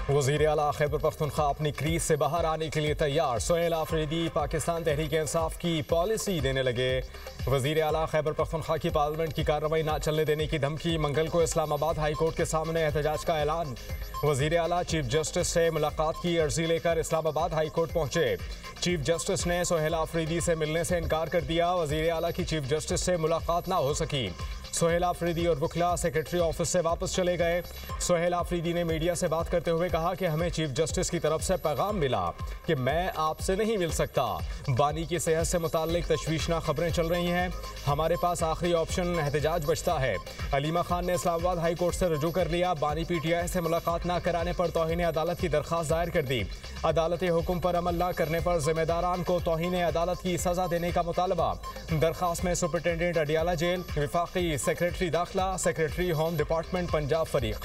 वज़ीर आला खैबर पख्तूनख्वा अपनी क्रीज से बाहर आने के लिए तैयार। सोहेल आफरीदी पाकिस्तान तहरीक इंसाफ की पॉलिसी देने लगे। वज़ीर आला खैबर पख्तूनख्वा की पार्लियामेंट की कार्रवाई न चलने देने की धमकी। मंगल को इस्लामाबाद हाई कोर्ट के सामने एहतजाज का ऐलान। वज़ीर आला चीफ जस्टिस से मुलाकात की अर्जी लेकर इस्लामाबाद हाई कोर्ट पहुंचे। चीफ जस्टिस ने सोहेल आफरीदी से मिलने से इनकार कर दिया। वज़ीर आला की चीफ जस्टिस से मुलाकात ना हो सकी। सोहेल आफरीदी और वकला सेक्रेटरी ऑफिस से वापस चले गए। सोहेल आफरीदी ने मीडिया से बात करते हुए कहा कि हमें चीफ जस्टिस की तरफ से पैगाम मिला कि मैं आपसे नहीं मिल सकता। बानी की सेहत से मुताल्लिक तशवीशनाक खबरें चल रही हैं। हमारे पास आखिरी ऑप्शन एहतजाज बचता है। अलीमा खान ने इस्लामाबाद हाई कोर्ट से रजू कर लिया। बानी PTI से मुलाकात न कराने पर तौहीन अदालत की दरख्वास्त दायर कर दी। अदालती हुक्म पर अमल न करने पर जिम्मेदारान को तौहीन अदालत की सजा देने का मुतालबा। दरख्वास्त में सुपरिटेंडेंट अडियाला जेल, विफाकी सेक्रेटरी दाखिला, सेक्रेटरी होम डिपार्टमेंट पंजाब फरीक।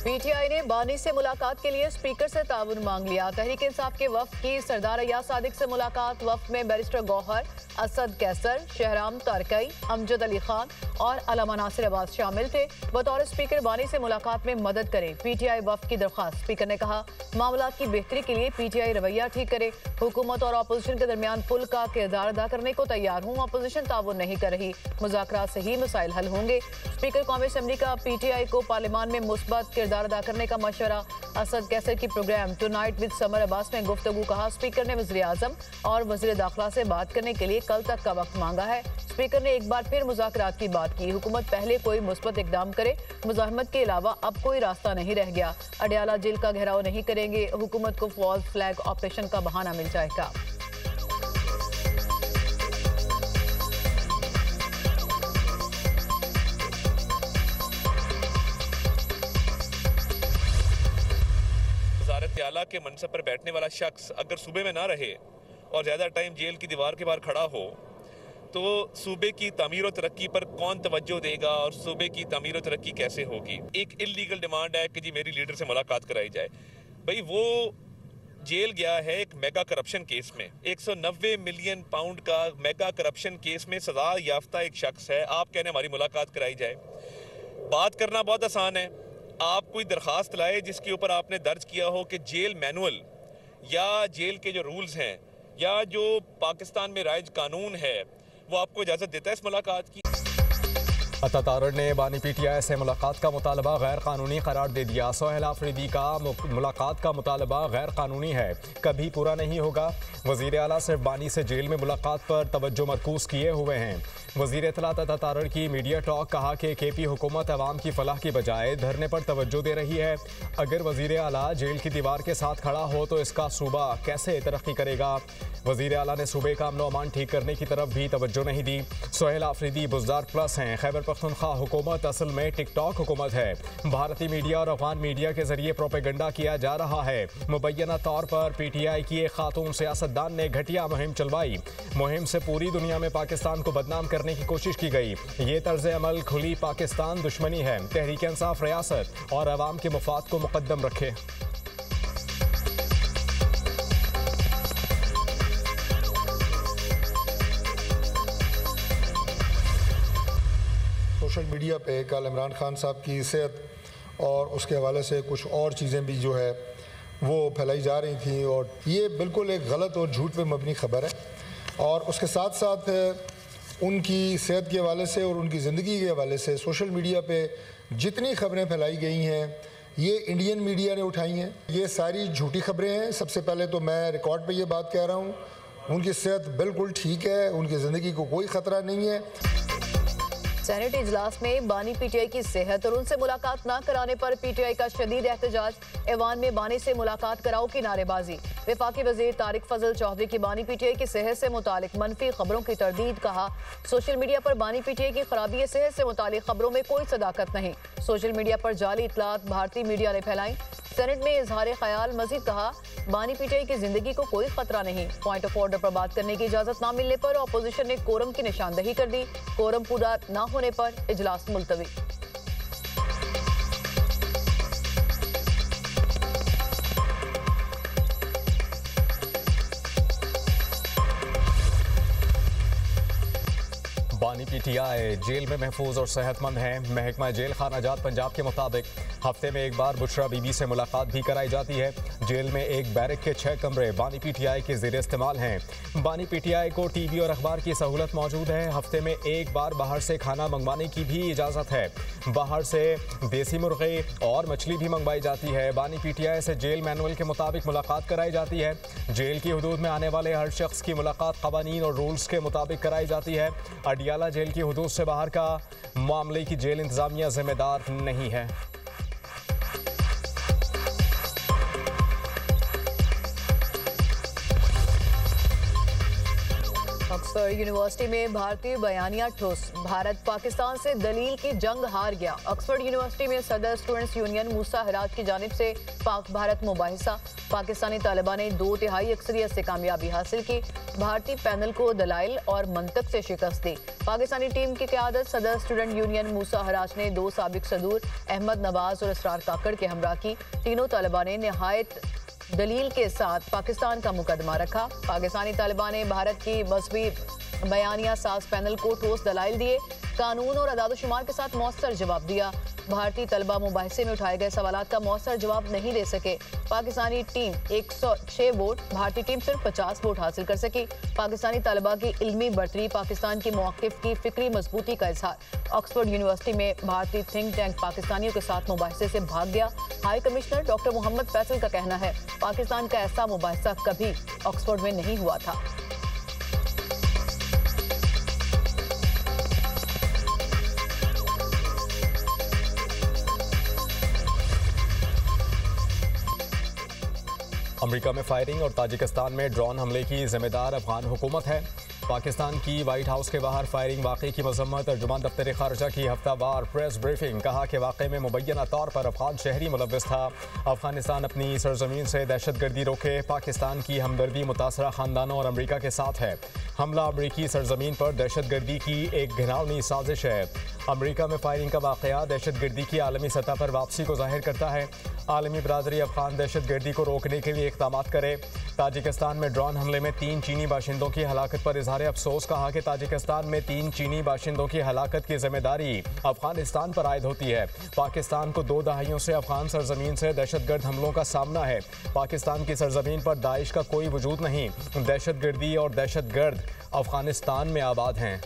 PTI ने बानी से मुलाकात के लिए स्पीकर से ताउन मांग लिया। तहरीक इंसाफ के वफ्द की सरदार अय्याज सादिक से मुलाकात। वफ्द में बैरिस्टर गौहर, असद कैसर, शहराम तारकई, अमजद अली खान और अलामा नासिर अब्बास शामिल थे। बतौर स्पीकर बानी से मुलाकात में मदद करें PTI वफ्द की दरख्वास्त। स्पीकर ने कहा मामलात की बेहतरी के लिए PTI रवैया ठीक करे। हुकूमत और अपोजिशन के दरमियान पुल का किरदार अदा करने को तैयार हूँ। अपोजिशन ताउन नहीं कर रही। मुज़ाकरात से ही मसाइल हल होंगे। स्पीकर कौमी असम्बली का PTI को पार्लियामान में मुस्बत किरदार अदा करने का मशवरा। असद कैसर की program tonight with Samar Abbas में गुफ्तगू। कहा स्पीकर ने वज़ीर आज़म और वज़ीर दाखिला से बात करने के लिए कल तक का वक्त मांगा है। स्पीकर ने एक बार फिर मुज़ाकरात की बात की। हुकूमत पहले कोई मुस्बत इकदाम करे। मुज़ाहमत के अलावा अब कोई रास्ता नहीं रह गया। अडियाला जेल का घेराव नहीं करेंगे। हुकूमत को फॉल्स फ्लैग ऑपरेशन का बहाना मिल जाएगा। आला के मनसब पर बैठने वाला शख्स अगर सूबे में ना रहे और ज़्यादा टाइम जेल की दीवार के बाहर खड़ा हो तो सूबे की तामीर और तरक्की पर कौन तवज्जो देगा और सूबे की तामीर और तरक्की कैसे होगी। एक इल्लीगल डिमांड है कि जी मेरी लीडर से मुलाकात कराई जाए। भाई वो जेल गया है एक मेगा करप्शन केस में। 190 मिलियन पाउंड का मेगा करप्शन केस में सजा याफ्ता एक शख्स है। आप कहने हमारी मुलाकात कराई जाए। बात करना बहुत आसान है। आप कोई दरखास्त लाए जिसके ऊपर आपने दर्ज किया हो कि जेल मैनुअल या जेल के जो रूल्स हैं या जो पाकिस्तान में राइज कानून है वो आपको इजाज़त देता है इस मुलाकात की। अता तारड़ ने बानी PTI से मुलाकात का मुतालबा गैर कानूनी करार दे दिया। सोहेल आफरीदी का मुलाकात का मुतालबा गैर कानूनी है, कभी पूरा नहीं होगा। वज़ीर आला सिर्फ बानी से जेल में मुलाकात पर तवज्जो मरकूज़ किए हुए हैं। वज़ीर इत्तलात अता तारड़ की मीडिया टॉक। कहा कि KP हुकूमत अवाम की फलाह की बजाय धरने पर तवज्जो दे रही है। अगर वज़ीर आला जेल की दीवार के साथ खड़ा हो तो इसका सूबा कैसे तरक्की करेगा। वज़ीर आला ने सूबे का अमन अमान ठीक करने की तरफ भी तवज्जो नहीं दी। सोहेल आफरीदी बुज़दार प्लस हैं। खैबर पख्तूनख्वा हुकूमत असल में टिकटॉक हुकूमत है। भारतीय मीडिया और अफगान मीडिया के जरिए प्रोपेगेंडा किया जा रहा है। मुबैना तौर पर PTI की एक खातून सियासतदान ने घटिया मुहिम चलवाई। मुहिम से पूरी दुनिया में पाकिस्तान को बदनाम करने की कोशिश की गई। ये तर्ज अमल खुली पाकिस्तान दुश्मनी है। तहरीक इंसाफ रियासत और अवाम के मफाद को मुकद्दम रखे। सोशल मीडिया पे कल इमरान खान साहब की सेहत और उसके हवाले से कुछ और चीज़ें भी जो है वो फैलाई जा रही थी और ये बिल्कुल एक गलत और झूठ पे मबनी खबर है। और उसके साथ साथ उनकी सेहत के हवाले से और उनकी ज़िंदगी के हवाले से सोशल मीडिया पे जितनी खबरें फैलाई गई हैं ये इंडियन मीडिया ने उठाई हैं। ये सारी झूठी खबरें हैं। सबसे पहले तो मैं रिकॉर्ड पे ये बात कह रहा हूँ, उनकी सेहत बिल्कुल ठीक है, उनकी ज़िंदगी को कोई ख़तरा नहीं है। सेनेट इजलास में बानी PTI की सेहत और उनसे मुलाकात न कराने पर PTI का शदीद एहतजाज। ऐवान में बानी से मुलाकात कराओ की नारेबाजी। वफाकी वजीर तारिक फजल चौधरी की बानी PTI की सेहत से मुतालिक मनफी खबरों की तरदीद। कहा सोशल मीडिया पर बानी PTI की खराबी सेहत से मुतालिक खबरों में कोई सदाकत नहीं। सोशल मीडिया पर जाली इतलात भारतीय मीडिया ने फैलाई। सेनेट में इजहार ख्याल। मजीद कहा बानी PTI की जिंदगी को कोई खतरा नहीं। पॉइंट ऑफ ऑर्डर पर बात करने की इजाजत न मिलने पर अपोजिशन ने कोरम की निशानदही कर दी। कोरम पूरा न होने पर इजलास मुलतवी। पीटीआई जेल में महफूज और सेहतमंद हैं। महकमा जेल खाना जात पंजाब के मुताबिक हफ्ते में एक बार बुशरा बीबी से मुलाकात भी कराई जाती है। जेल में एक बैरक के 6 कमरे बानी पीटीआई के ज़ेर इस्तेमाल हैं। बानी पीटीआई को टीवी और अखबार की सहूलत मौजूद है। हफ्ते में एक बार बाहर से खाना मंगवाने की भी इजाज़त है। बाहर से देसी मुर्गे और मछली भी मंगवाई जाती है। बानी पीटीआई से जेल मैनुअल के मुताबिक मुलाकात कराई जाती है। जेल की हदूद में आने वाले हर शख्स की मुलाकात क़वानीन और रूल्स के मुताबिक कराई जाती है। अडियाला जेल की हदूद से बाहर का मामले की जेल इंतजामिया जिम्मेदार नहीं है। ऑक्सफोर्ड यूनिवर्सिटी में भारतीय बयानिया ठोस, भारत पाकिस्तान से दलील की जंग हार गया। ऑक्सफोर्ड यूनिवर्सिटी में सदर स्टूडेंट्स यूनियन मूसा हराज की जानिब से पाक भारत मुबाहिसा, पाकिस्तानी तालिबान ने 2/3 अक्सरियत से कामयाबी हासिल की। भारतीय पैनल को दलाइल और मंतक से शिकस्त दी। पाकिस्तानी टीम की क़यादत सदर स्टूडेंट यूनियन मूसा हराज ने 2 साबिक सदूर अहमद नवाज और इसरार काकड़ के हमरा की। तीनों तालिबान ने निहायत दलील के साथ पाकिस्तान का मुकदमा रखा। पाकिस्तानी तालिबान ने भारत की मजहबी बयानिया साज पैनल को ठोस दलाइल दिए, कानून और अदाद-ओ-शुमार के साथ मौसर जवाब दिया। भारतीय तलबा मुबाहिसे में उठाए गए सवालात का मौसर जवाब नहीं दे सके। पाकिस्तानी टीम 106 वोट, भारतीय टीम सिर्फ 50 वोट हासिल कर सकी। पाकिस्तानी तलबा की इल्मी बर्तरी, पाकिस्तान की मौक़िफ़ की फ़िक्री मजबूती का इजहार। ऑक्सफोर्ड यूनिवर्सिटी में भारतीय थिंक टैंक पाकिस्तानियों के साथ मुबाहिसे से भाग गया। High commissioner doctor Mohammad Faisal का कहना है, पाकिस्तान का ऐसा मुबाहिसा कभी ऑक्सफोर्ड में नहीं हुआ था। अमेरिका में फायरिंग और ताजिकिस्तान में ड्रोन हमले की जिम्मेदार अफगान हुकूमत है। पाकिस्तान की वाइट हाउस के बाहर फायरिंग वाक़े की मजम्मत। तर्जुमान दफ्तर खारजा की हफ्तावार प्रेस ब्रीफिंग, कहा कि वाक़े में मुबैना तौर पर अफगान शहरी मुलव्वस था। अफगानिस्तान अपनी सरजमीन से दहशत गर्दी रोके। पाकिस्तान की हमदर्दी मुतासरा ख़ानदानों और अमरीका के साथ है। हमला अमरीकी सरजमीन पर दहशत गर्दी की एक घिनौनी साजिश है। अमरीका में फायरिंग का वाक़या दहशत गर्दी की आलमी सतह पर वापसी को जाहिर करता है। आलमी बरादरी अफगान दहशत गर्दी को रोकने के लिए इक़दाम करे। ताजिकिस्तान में ड्रोन हमले में 3 चीनी बाशिंदों की हलाकत पर इजहार अफसोस। कहा कि ताजिकिस्तान में 3 चीनी बाशिंदों की हलाकत की जिम्मेदारी अफगानिस्तान पर आयद होती है। पाकिस्तान को 2 दहाइयों से अफगान सरजमीन से दहशतगर्द हमलों का सामना है। पाकिस्तान की सरजमीन पर दाइश का कोई वजूद नहीं। दहशत गर्दी और दहशतगर्द अफगानिस्तान में आबाद हैं।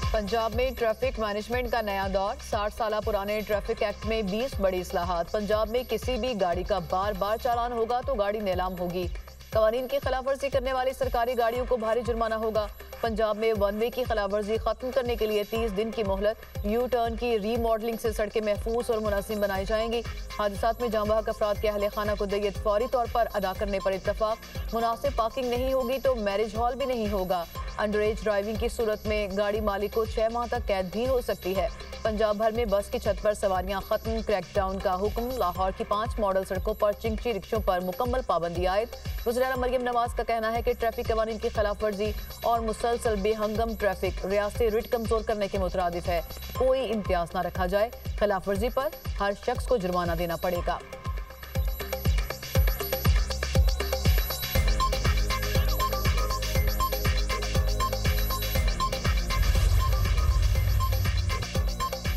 पंजाब में ट्रैफिक मैनेजमेंट का नया दौर। 60 साल पुराने ट्रैफिक एक्ट में 20 बड़ी इस्लाहात। पंजाब में किसी भी गाड़ी का बार-बार चालान होगा तो गाड़ी नीलाम होगी। कवानीन की खिलाफवर्जी करने वाली सरकारी गाड़ियों को भारी जुर्माना होगा। पंजाब में 1 वे की खिलाफवर्जी खत्म करने के लिए 30 दिन की मोहलत। यू टर्न की रीमॉडलिंग से सड़कें महफूज और मुनासिब बनाई जाएंगी। हादसात में जाँ बहक अफराद के अहले खाना को दियत फौरी तौर पर अदा करने पर इत्तफाक। मुनासिब पार्किंग नहीं होगी तो मैरिज हॉल भी नहीं होगा। अंडर एज ड्राइविंग की सूरत में गाड़ी मालिक को 6 माह तक कैद भी हो सकती है। पंजाब भर में बस की छत पर सवारियां खत्म। क्रैकडाउन का हुक्म। लाहौर की 5 मॉडल सड़कों पर चिंची रिक्शों पर मुकम्मल पाबंदी आयद। वज़ीर आला मरियम नवाज का कहना है कि ट्रैफिक कवानीन की खिलाफवर्जी और मुसलसल बेहंगम ट्रैफिक रियासती रिट कमजोर करने के मुतरादिफ है। कोई इम्तियाज न रखा जाए। खिलाफवर्जी पर हर शख्स को जुर्माना देना पड़ेगा।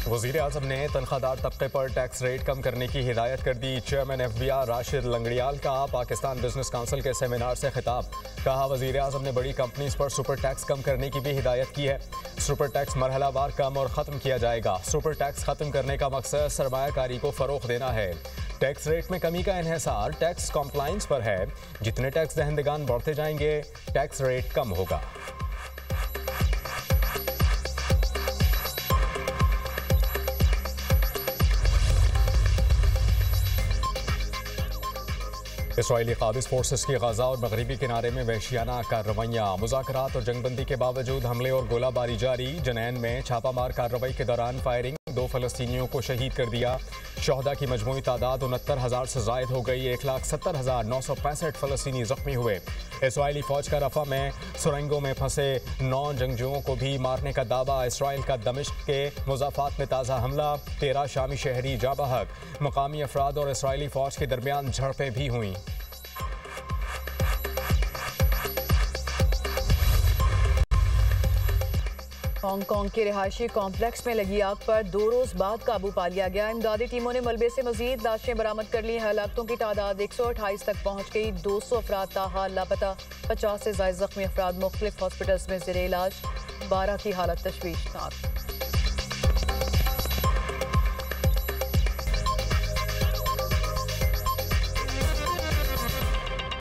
वज़ीर आज़म ने तनख्वाहदार तबके पर टैक्स रेट कम करने की हिदायत कर दी। चेयरमैन FBI राशिद लंगड़ियाल का पाकिस्तान बिजनेस काउंसिल के सेमिनार से खिताब। कहा, वज़ीर आज़म ने बड़ी कंपनीज पर सुपर टैक्स कम करने की भी हिदायत की है। सुपर टैक्स मरहलावार कम और ख़त्म किया जाएगा। सुपर टैक्स ख़त्म करने का मकसद सरमायाकारी को फ़रोग़ देना है। टैक्स रेट में कमी का इन्हिसार टैक्स कॉम्प्लाइंस पर है। जितने टैक्स दहंदगान बढ़ते जाएंगे, टैक्स रेट कम होगा। इसराइली क़ाबिज़ फोर्सेस की गजा और मगरबी किनारे में वहशियाना कार्रवाइयाँ। मुज़ाकरात और जंगबंदी के बावजूद हमले और गोलाबारी जारी। जनैन में छापामार कार्रवाई के दौरान फायरिंग। 2 फ़लस्तीनियों को शहीद कर दिया। शहदा की मजमूई तादाद 69,000 से ज़ायद हो गई। 1,70,965 फ़लस्तीनी ज़ख्मी हुए। इसराइली फ़ौज का रफ़ा में सुरंगों में फंसे 9 जंगजुओं को भी मारने का दावा। इसराइल का दमिश्क के मुज़ाफ़ात में ताज़ा हमला, 13 शामी शहरी जाँ बहक। मकामी अफराद और इसराइली फ़ौज के दरमियान झड़पें भी हुईं। हांगकांग के रिहायशी कॉम्प्लेक्स में लगी आग पर 2 रोज बाद काबू पा लिया गया। इमदादी टीमों ने मलबे से मजीद लाशें बरामद कर ली। हलाकतों की तादाद 128 तक पहुंच गई। 200 अफराद ताहाल लापता। 50 से ज्यादा जख्मी अफराद मुख्तलिफ हॉस्पिटल्स में ज़ेरे इलाज। 12 की हालत तशवीशनाक।